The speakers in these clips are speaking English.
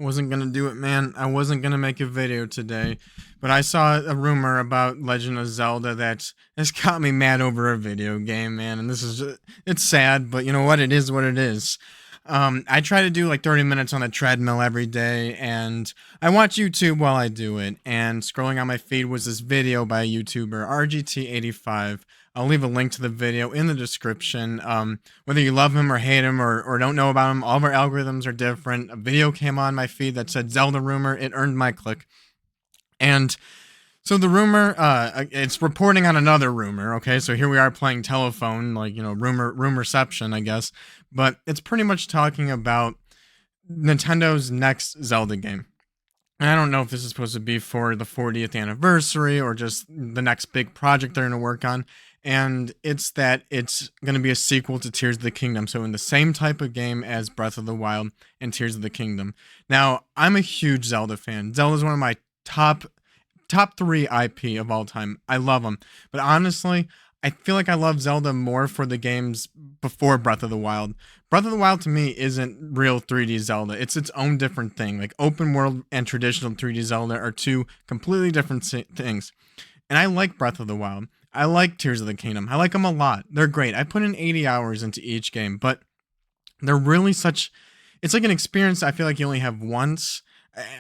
Wasn't gonna do it, man. I wasn't gonna make a video today, but I saw a rumor about Legend of Zelda that has got me mad over a video game, man. And this is it's sad, but you know what? It is what it is. I try to do like 30 minutes on a treadmill every day, and I watch YouTube while I do it. And scrolling on my feed was this video by a YouTuber, RGT85. I'll leave a link to the video in the description. Whether you love him or hate him or don't know about him, all of our algorithms are different. A video came on my feed that said Zelda rumor. It earned my click. And so the rumor, it's reporting on another rumor. Okay, so here we are playing telephone, like, rumorception, I guess. But it's pretty much talking about Nintendo's next Zelda game. And I don't know if this is supposed to be for the 40th anniversary or just the next big project they're going to work on. And it's that it's going to be a sequel to Tears of the Kingdom. So in the same type of game as Breath of the Wild and Tears of the Kingdom. Now, I'm a huge Zelda fan. Zelda's one of my top 3 IP of all time. I love them. But honestly, I feel like I love Zelda more for the games before Breath of the Wild. Breath of the Wild to me isn't real 3D Zelda. It's its own different thing. Like open world and traditional 3D Zelda are two completely different things. And I like Breath of the Wild. I like Tears of the Kingdom. I like them a lot. They're great. I put in 80 hours into each game, but they're really it's like an experience I feel like you only have once.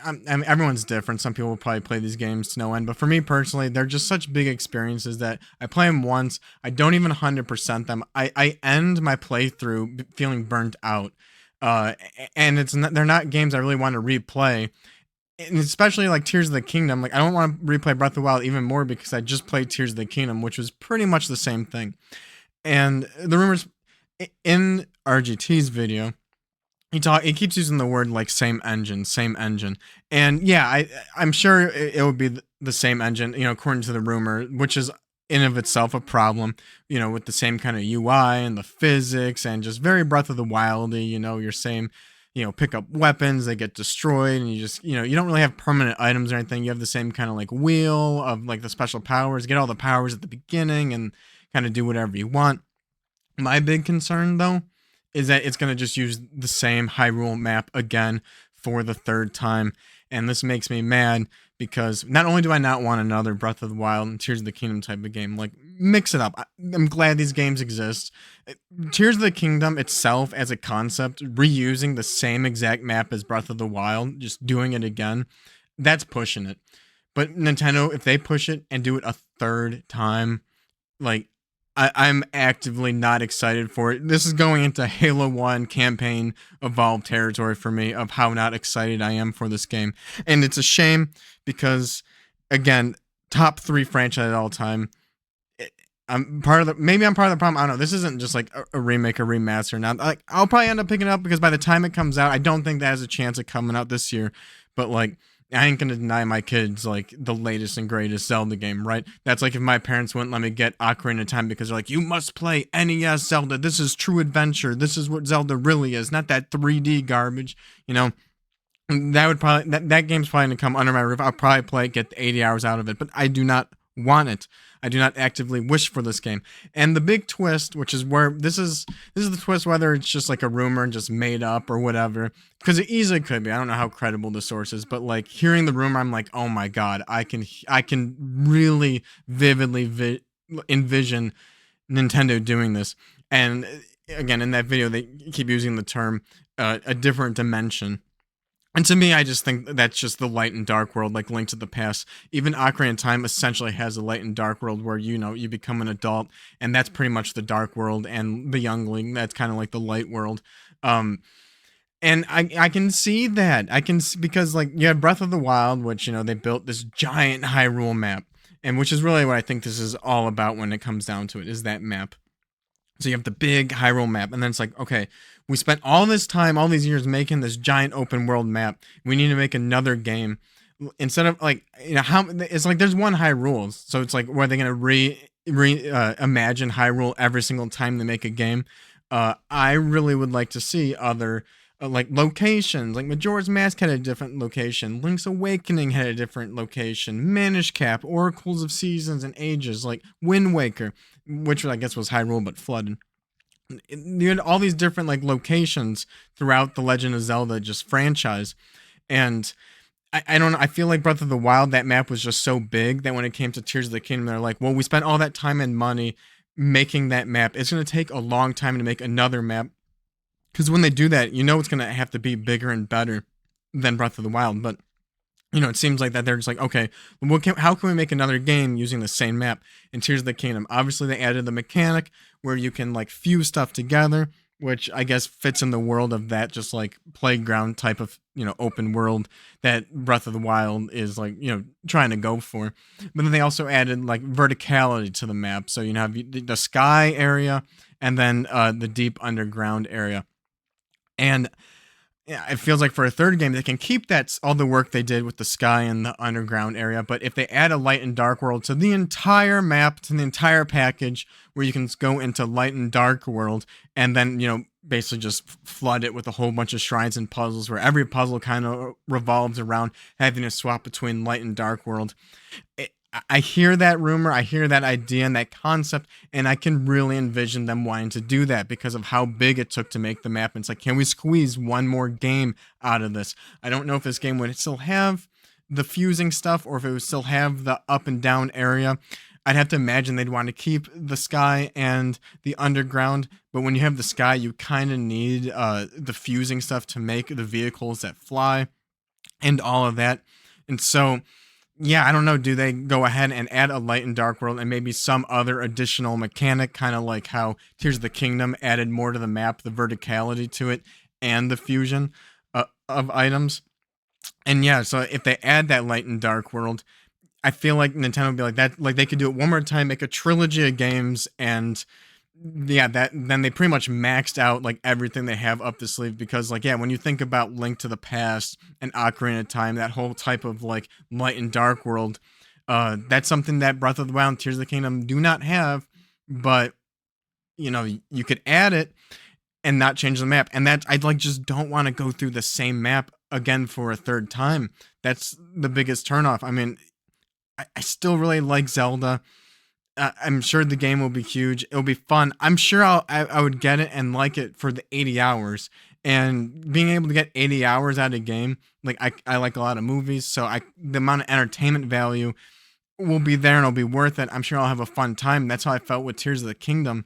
I mean, everyone's different. Some people will probably play these games to no end, but for me personally, they're just such big experiences that I play them once. I don't even 100% them. I end my playthrough feeling burnt out. And they're not games I really want to replay. And especially like Tears of the Kingdom. Like I don't want to replay Breath of the Wild even more because I just played Tears of the Kingdom, which was pretty much the same thing. And the rumors in RGT's video, he keeps using the word like same engine, and yeah, I'm sure it would be the same engine, according to the rumor, which is in of itself a problem, with the same kind of UI and the physics and just very Breath of the Wildy, your same, pick up weapons, they get destroyed, and you just, you don't really have permanent items or anything. You have the same kind of like wheel of like the special powers, get all the powers at the beginning and kind of do whatever you want. My big concern though is that it's going to just use the same Hyrule map again for the third time. And this makes me mad because not only do I not want another Breath of the Wild and Tears of the Kingdom type of game, like mix it up. I'm glad these games exist. Tears of the Kingdom itself as a concept, reusing the same exact map as Breath of the Wild, just doing it again, that's pushing it. But Nintendo, if they push it and do it a third time, like, I'm actively not excited for it. This is going into Halo 1 campaign evolved territory for me of how not excited I am for this game. And it's a shame because, again, top 3 franchise at all time. Maybe I'm part of the problem. I don't know. This isn't just like a remake or remaster. Now, like, I'll probably end up picking it up because by the time it comes out, I don't think that has a chance of coming out this year. But like, I ain't gonna deny my kids like the latest and greatest Zelda game, right? That's like if my parents wouldn't let me get Ocarina of Time because they're like, you must play NES Zelda. This is true adventure. This is what Zelda really is, not that 3D garbage. That would probably that game's probably gonna come under my roof. I'll probably play it, get the 80 hours out of it, but I do not want it. I do not actively wish for this game. And the big twist, which is where this is the twist, whether it's just like a rumor and just made up or whatever, because it easily could be. I don't know how credible the source is, but like hearing the rumor, I'm like, oh my god, I can really vividly envision Nintendo doing this. And again, in that video, they keep using the term a different dimension. And to me, I just think that's just the light and dark world, like Link to the Past. Even Ocarina of Time essentially has a light and dark world where, you become an adult, and that's pretty much the dark world, and the youngling, that's kind of like the light world. And I can see that. Because, like, you have Breath of the Wild, which, they built this giant Hyrule map, and which is really what I think this is all about when it comes down to it, is that map. So you have the big Hyrule map, and then it's like, okay, we spent all this time, all these years making this giant open world map. We need to make another game instead of like, it's like there's one Hyrule. So it's like, were they going to imagine Hyrule every single time they make a game? I really would like to see other like locations. Like Majora's Mask had a different location. Link's Awakening had a different location. Minish Cap, Oracles of Seasons and Ages, like Wind Waker, which I guess was Hyrule but flooded. You had all these different like locations throughout the Legend of Zelda just franchise. And I don't know. I feel like Breath of the Wild, that map was just so big that when it came to Tears of the Kingdom, they're like, well, we spent all that time and money making that map. It's going to take a long time to make another map. Because when they do that, you know it's going to have to be bigger and better than Breath of the Wild. But it seems like that they're just like, okay, how can we make another game using the same map in Tears of the Kingdom? Obviously, they added the mechanic where you can like fuse stuff together, which I guess fits in the world of that just like playground type of open world that Breath of the Wild is like trying to go for. But then they also added like verticality to the map, so you have the sky area and then the deep underground area, and yeah, it feels like for a third game they can keep that all the work they did with the sky and the underground area, but if they add a light and dark world to the entire map, to the entire package, where you can go into light and dark world, and then basically just flood it with a whole bunch of shrines and puzzles, where every puzzle kind of revolves around having to swap between light and dark world. I hear that rumor, I hear that idea and that concept, and I can really envision them wanting to do that because of how big it took to make the map. And it's like, can we squeeze one more game out of this? I don't know if this game would still have the fusing stuff or if it would still have the up and down area. I'd have to imagine they'd want to keep the sky and the underground, but when you have the sky, you kind of need the fusing stuff to make the vehicles that fly and all of that. And so yeah, I don't know. Do they go ahead and add a light and dark world and maybe some other additional mechanic, kind of like how Tears of the Kingdom added more to the map, the verticality to it, and the fusion of items? And yeah, so if they add that light and dark world, I feel like Nintendo would be like that. Like they could do it one more time, make a trilogy of games, and yeah, that then they pretty much maxed out like everything they have up the sleeve. Because like yeah, when you think about Link to the Past and Ocarina of Time, that whole type of like light and dark world, that's something that Breath of the Wild and Tears of the Kingdom do not have. But you could add it and not change the map, and that I'd like just don't want to go through the same map again for a third time. That's the biggest turnoff. I mean, I still really like Zelda. I'm sure the game will be huge. It'll be fun. I'm sure I would get it and like it for the 80 hours. And being able to get 80 hours out of a game, like I like a lot of movies, so the amount of entertainment value will be there and it'll be worth it. I'm sure I'll have a fun time. That's how I felt with Tears of the Kingdom.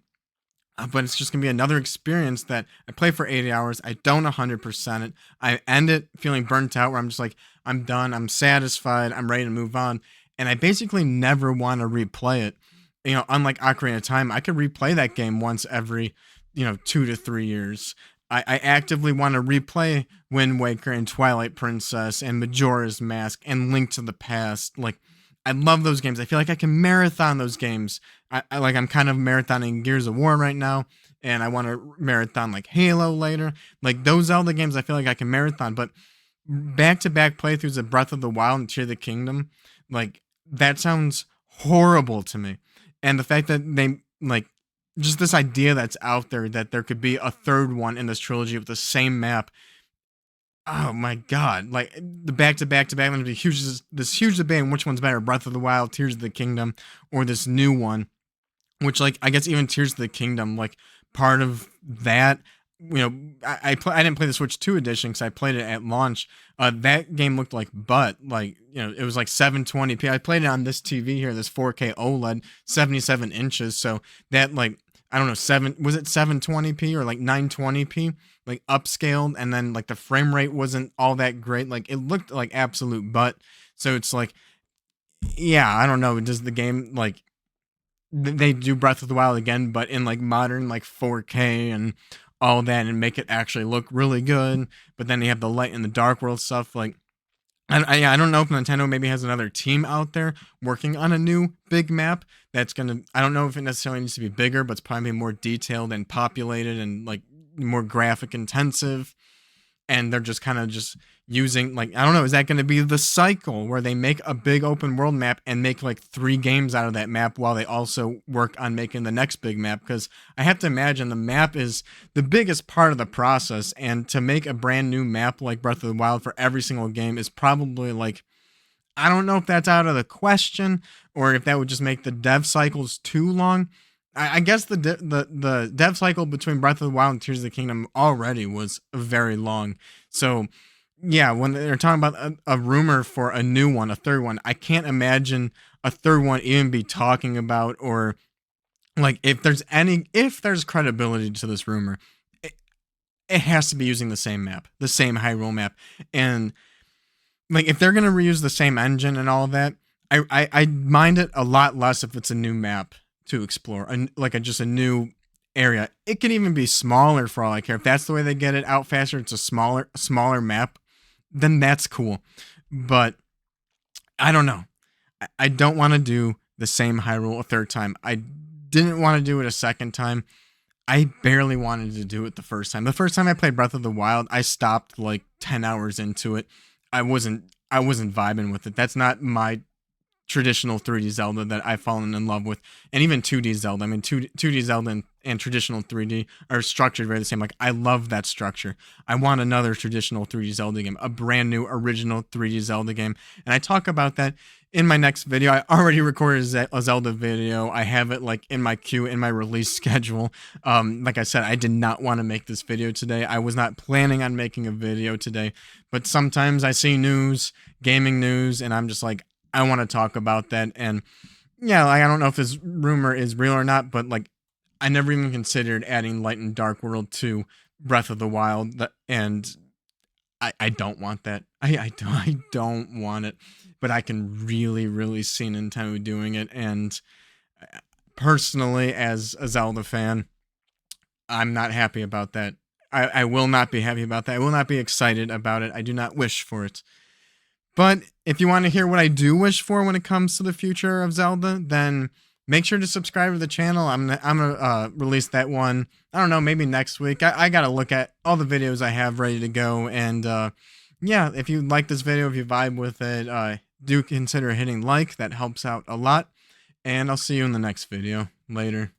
But it's just gonna be another experience that I play for 80 hours. I don't 100% it. I end it feeling burnt out, where I'm just like, I'm done. I'm satisfied. I'm ready to move on. And I basically never want to replay it. Unlike Ocarina of Time, I could replay that game once every, 2 to 3 years. I actively want to replay Wind Waker and Twilight Princess and Majora's Mask and Link to the Past. Like, I love those games. I feel like I can marathon those games. I'm kind of marathoning Gears of War right now, and I want to marathon like Halo later. Like those Zelda games, I feel like I can marathon. But back-to-back playthroughs of Breath of the Wild and Tears of the Kingdom, like that sounds horrible to me. And the fact that they like just this idea that's out there that there could be a third one in this trilogy with the same map. Oh my god! Like the back to back to back, going to be huge. This huge debate on which one's better: Breath of the Wild, Tears of the Kingdom, or this new one. Which, like, I guess even Tears of the Kingdom, like part of that. I didn't play the Switch 2 edition because I played it at launch. That game looked like butt. Like it was like 720p. I played it on this TV here, this 4K OLED, 77 inches. So that like I don't know, was it 720p or like 920p, like upscaled, and then like the frame rate wasn't all that great. Like it looked like absolute butt. So it's like, yeah, I don't know. Does the game like they do Breath of the Wild again, but in like modern like 4K and all that, and make it actually look really good? But then you have the light and the dark world stuff. Like I don't know if Nintendo maybe has another team out there working on a new big map that's gonna. I don't know if it necessarily needs to be bigger, but it's probably more detailed and populated and like more graphic intensive. And they're just kind of just using like I don't know. Is that going to be the cycle where they make a big open world map and make like 3 games out of that map while they also work on making the next big map? Because I have to imagine the map is the biggest part of the process, and to make a brand new map like Breath of the Wild for every single game is probably like, I don't know if that's out of the question or if that would just make the dev cycles too long. I guess the dev cycle between Breath of the Wild and Tears of the Kingdom already was very long. So yeah, when they're talking about a rumor for a new one, a third one, I can't imagine a third one even be talking about, or like, if there's credibility to this rumor, it, it has to be using the same map, the same Hyrule map. And like, if they're gonna reuse the same engine and all of that, I mind it a lot less if it's a new map to explore, just a new area. It could even be smaller for all I care. If that's the way they get it out faster, it's a smaller map, then that's cool. But I don't know. I don't want to do the same Hyrule a third time. I didn't want to do it a second time. I barely wanted to do it the first time. The first time I played Breath of the Wild, I stopped like 10 hours into it. I wasn't vibing with it. That's not my traditional 3D Zelda that I've fallen in love with. And even 2D Zelda. I mean, 2D Zelda and traditional 3D are structured very the same. Like, I love that structure. I want another traditional 3D Zelda game, a brand new original 3D Zelda game. And I talk about that in my next video. I already recorded a Zelda video. I have it like in my queue, in my release schedule. Like I said, I did not want to make this video today. I was not planning on making a video today, but sometimes I see news, gaming news, and I'm just like, I want to talk about that. And yeah, like, I don't know if this rumor is real or not, but like, I never even considered adding Light and Dark World to Breath of the Wild, and I don't want that. I don't want it, but I can really, really see Nintendo doing it. And personally, as a Zelda fan, I'm not happy about that. I will not be happy about that. I will not be excited about it. I do not wish for it. But if you want to hear what I do wish for when it comes to the future of Zelda, then make sure to subscribe to the channel. I'm gonna release that one, I don't know, maybe next week. I gotta look at all the videos I have ready to go. And yeah, if you like this video, if you vibe with it, do consider hitting like. That helps out a lot. And I'll see you in the next video. Later.